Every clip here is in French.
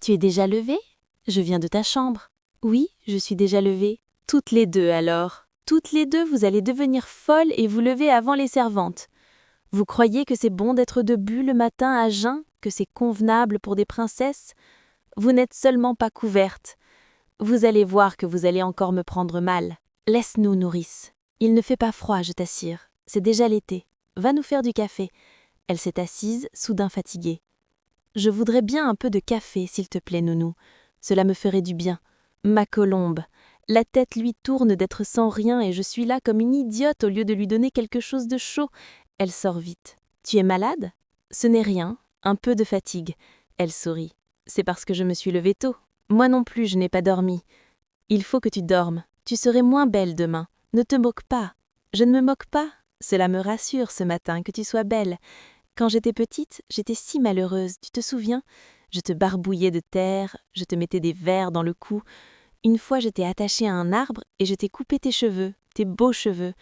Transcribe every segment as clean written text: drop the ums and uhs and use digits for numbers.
Tu es déjà levée? Je viens de ta chambre. Oui, je suis déjà levée. Toutes les deux alors. Toutes les deux, vous allez devenir folles et vous lever avant les servantes. Vous croyez que c'est bon d'être debout le matin à jeun, que c'est convenable pour des princesses? Vous n'êtes seulement pas couvertes. Vous allez voir que vous allez encore me prendre mal. Laisse-nous, nourrice. Il ne fait pas froid, je t'assure. C'est déjà l'été. Va nous faire du café. Elle s'est assise, soudain fatiguée. Je voudrais bien un peu de café, s'il te plaît, nounou. Cela me ferait du bien. Ma colombe. La tête lui tourne d'être sans rien et je suis là comme une idiote au lieu de lui donner quelque chose de chaud. Elle sort vite. Tu es malade? Ce n'est rien. Un peu de fatigue. Elle sourit. C'est parce que je me suis levée tôt. Moi non plus, je n'ai pas dormi. Il faut que tu dormes. Tu serais moins belle demain. Ne te moque pas. Je ne me moque pas. Cela me rassure ce matin que tu sois belle. Quand j'étais petite, j'étais si malheureuse, tu te souviens? Je te barbouillais de terre, je te mettais des vers dans le cou. Une fois, je t'ai attachée à un arbre et je t'ai coupé tes cheveux, tes beaux cheveux.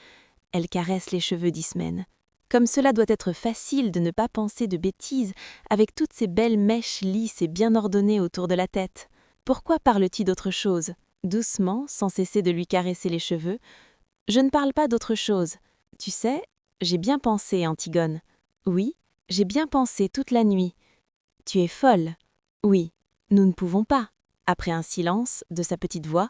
Elle caresse les cheveux d'Ismène. Comme cela doit être facile de ne pas penser de bêtises avec toutes ces belles mèches lisses et bien ordonnées autour de la tête. Pourquoi parles-tu d'autre chose? Doucement, sans cesser de lui caresser les cheveux. Je ne parle pas d'autre chose. Tu sais, j'ai bien pensé, Antigone. Oui, j'ai bien pensé toute la nuit. Tu es folle. Oui, nous ne pouvons pas. Après un silence, de sa petite voix.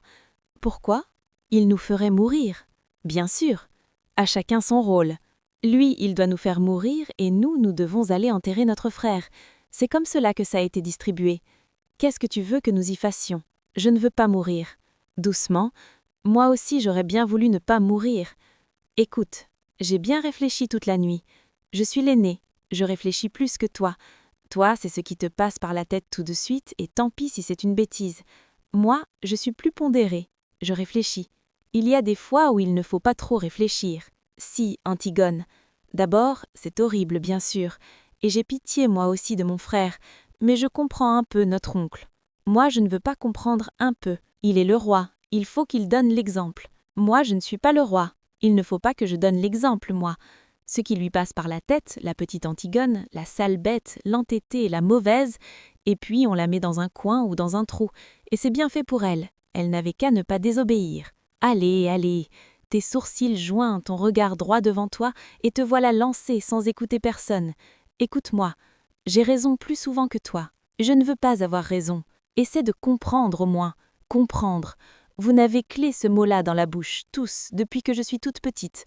Pourquoi? Il nous ferait mourir. Bien sûr. À chacun son rôle. Lui, il doit nous faire mourir et nous devons aller enterrer notre frère. C'est comme cela que ça a été distribué. Qu'est-ce que tu veux que nous y fassions? Je ne veux pas mourir. Doucement. Moi aussi, j'aurais bien voulu ne pas mourir. Écoute, j'ai bien réfléchi toute la nuit. Je suis l'aînée, je réfléchis plus que toi. Toi, c'est ce qui te passe par la tête tout de suite, et tant pis si c'est une bêtise. Moi, je suis plus pondérée, je réfléchis. Il y a des fois où il ne faut pas trop réfléchir. Si, Antigone. D'abord, c'est horrible, bien sûr, et j'ai pitié moi aussi de mon frère, mais je comprends un peu notre oncle. Moi, je ne veux pas comprendre un peu. Il est le roi, il faut qu'il donne l'exemple. Moi, je ne suis pas le roi. Il ne faut pas que je donne l'exemple, moi. Ce qui lui passe par la tête, la petite Antigone, la sale bête, l'entêtée, la mauvaise, et puis on la met dans un coin ou dans un trou, et c'est bien fait pour elle. Elle n'avait qu'à ne pas désobéir. Allez, allez, tes sourcils joints, ton regard droit devant toi, et te voilà lancée sans écouter personne. Écoute-moi, j'ai raison plus souvent que toi. Je ne veux pas avoir raison. Essaie de comprendre au moins. Comprendre. Vous n'avez clé ce mot-là dans la bouche, tous, depuis que je suis toute petite.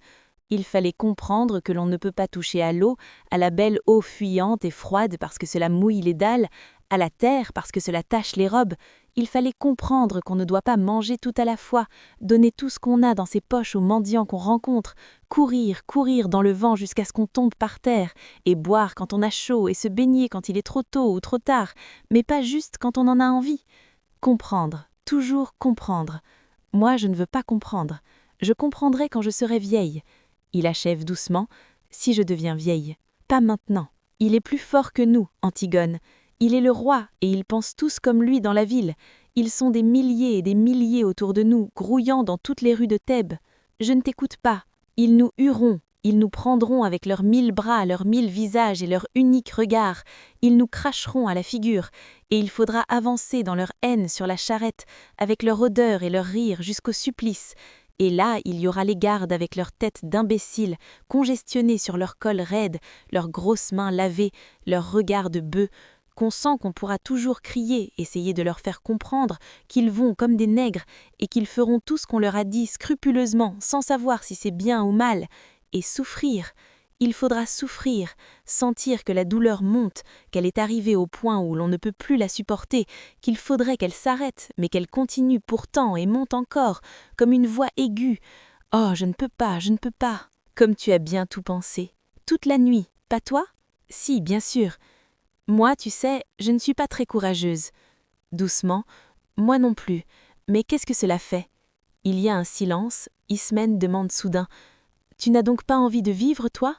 Il fallait comprendre que l'on ne peut pas toucher à l'eau, à la belle eau fuyante et froide parce que cela mouille les dalles, à la terre parce que cela tache les robes. Il fallait comprendre qu'on ne doit pas manger tout à la fois, donner tout ce qu'on a dans ses poches aux mendiants qu'on rencontre, courir, courir dans le vent jusqu'à ce qu'on tombe par terre, et boire quand on a chaud et se baigner quand il est trop tôt ou trop tard, mais pas juste quand on en a envie. Comprendre, toujours comprendre. Moi, je ne veux pas comprendre. Je comprendrai quand je serai vieille. Il achève doucement. Si je deviens vieille. Pas maintenant. Il est plus fort que nous, Antigone. Il est le roi et ils pensent tous comme lui dans la ville. Ils sont des milliers et des milliers autour de nous, grouillant dans toutes les rues de Thèbes. Je ne t'écoute pas. Ils nous hueront. Ils nous prendront avec leurs 1000 bras, leurs 1000 visages et leur unique regard. Ils nous cracheront à la figure. Et il faudra avancer dans leur haine sur la charrette, avec leur odeur et leur rire jusqu'au supplice. Et là, il y aura les gardes avec leurs têtes d'imbéciles, congestionnées sur leur col raide, leurs grosses mains lavées, leurs regards de bœufs, qu'on sent qu'on pourra toujours crier, essayer de leur faire comprendre qu'ils vont comme des nègres et qu'ils feront tout ce qu'on leur a dit scrupuleusement, sans savoir si c'est bien ou mal, et souffrir. Il faudra souffrir, sentir que la douleur monte, qu'elle est arrivée au point où l'on ne peut plus la supporter, qu'il faudrait qu'elle s'arrête, mais qu'elle continue pourtant et monte encore, comme une voix aiguë. Oh, je ne peux pas, je ne peux pas. Comme tu as bien tout pensé. Toute la nuit, pas toi? Si, bien sûr. Moi, tu sais, je ne suis pas très courageuse. Doucement, moi non plus. Mais qu'est-ce que cela fait? Il y a un silence. Ismène demande soudain. Tu n'as donc pas envie de vivre, toi?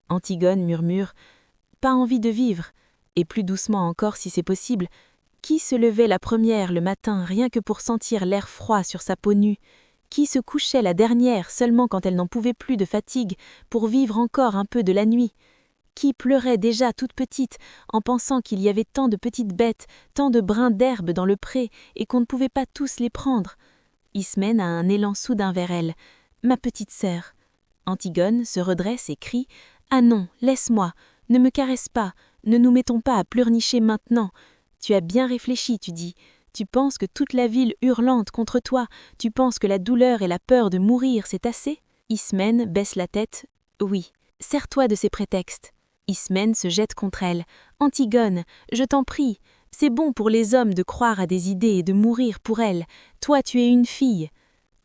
Antigone murmure « Pas envie de vivre », et plus doucement encore si c'est possible. Qui se levait la première le matin rien que pour sentir l'air froid sur sa peau nue? Qui se couchait la dernière seulement quand elle n'en pouvait plus de fatigue pour vivre encore un peu de la nuit? Qui pleurait déjà toute petite en pensant qu'il y avait tant de petites bêtes, tant de brins d'herbe dans le pré et qu'on ne pouvait pas tous les prendre? Ismène a un élan soudain vers elle. « Ma petite sœur !» Antigone se redresse et crie « Ah non, laisse-moi, ne me caresse pas, ne nous mettons pas à pleurnicher maintenant. Tu as bien réfléchi, tu dis. Tu penses que toute la ville hurlante contre toi, tu penses que la douleur et la peur de mourir, c'est assez ?» Ismène baisse la tête. « Oui, sers-toi de ces prétextes. » Ismène se jette contre elle. « Antigone, je t'en prie, c'est bon pour les hommes de croire à des idées et de mourir pour elles. Toi, tu es une fille. »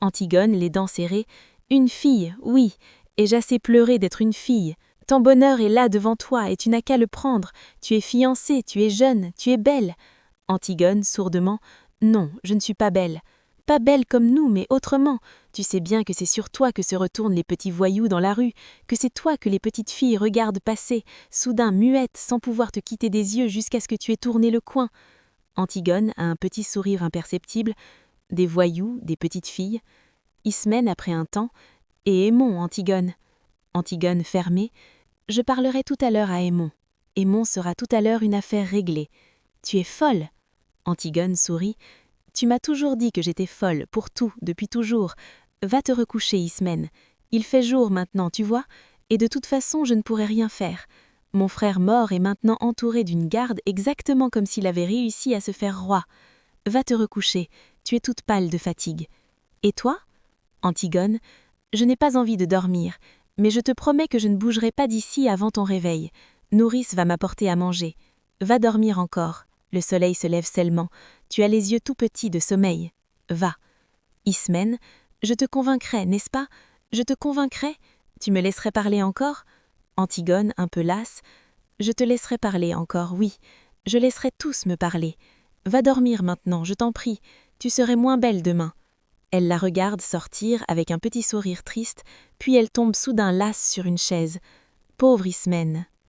Antigone, les dents serrées. « Une fille, oui, et j'assez pleurer d'être une fille. Ton bonheur est là devant toi et tu n'as qu'à le prendre. Tu es fiancée, tu es jeune, tu es belle. » Antigone, sourdement. « Non, je ne suis pas belle. Pas belle comme nous, mais autrement. Tu sais bien que c'est sur toi que se retournent les petits voyous dans la rue, que c'est toi que les petites filles regardent passer, soudain muettes, sans pouvoir te quitter des yeux jusqu'à ce que tu aies tourné le coin. » Antigone a un petit sourire imperceptible. Des voyous, des petites filles. Ismène après un temps. « Et Aimon, Antigone. » Antigone fermée. « Je parlerai tout à l'heure à Aimon. Aimon sera tout à l'heure une affaire réglée. Tu es folle. » Antigone sourit. « Tu m'as toujours dit que j'étais folle, pour tout, depuis toujours. Va te recoucher, Ismène. Il fait jour maintenant, tu vois, et de toute façon je ne pourrai rien faire. Mon frère mort est maintenant entouré d'une garde exactement comme s'il avait réussi à se faire roi. Va te recoucher, tu es toute pâle de fatigue. Et toi ? Antigone, je n'ai pas envie de dormir, mais je te promets que je ne bougerai pas d'ici avant ton réveil. Nourrice va m'apporter à manger. Va dormir encore. Le soleil se lève seulement. Tu as les yeux tout petits de sommeil. Va. Ismène, je te convaincrai, n'est-ce pas? Je te convaincrai? Tu me laisserais parler encore? Antigone, un peu lasse. Je te laisserai parler encore, oui. Je laisserai tous me parler. Va dormir maintenant, je t'en prie. Tu serais moins belle demain. Elle la regarde sortir avec un petit sourire triste, puis elle tombe soudain lasse sur une chaise. Pauvre Ismène,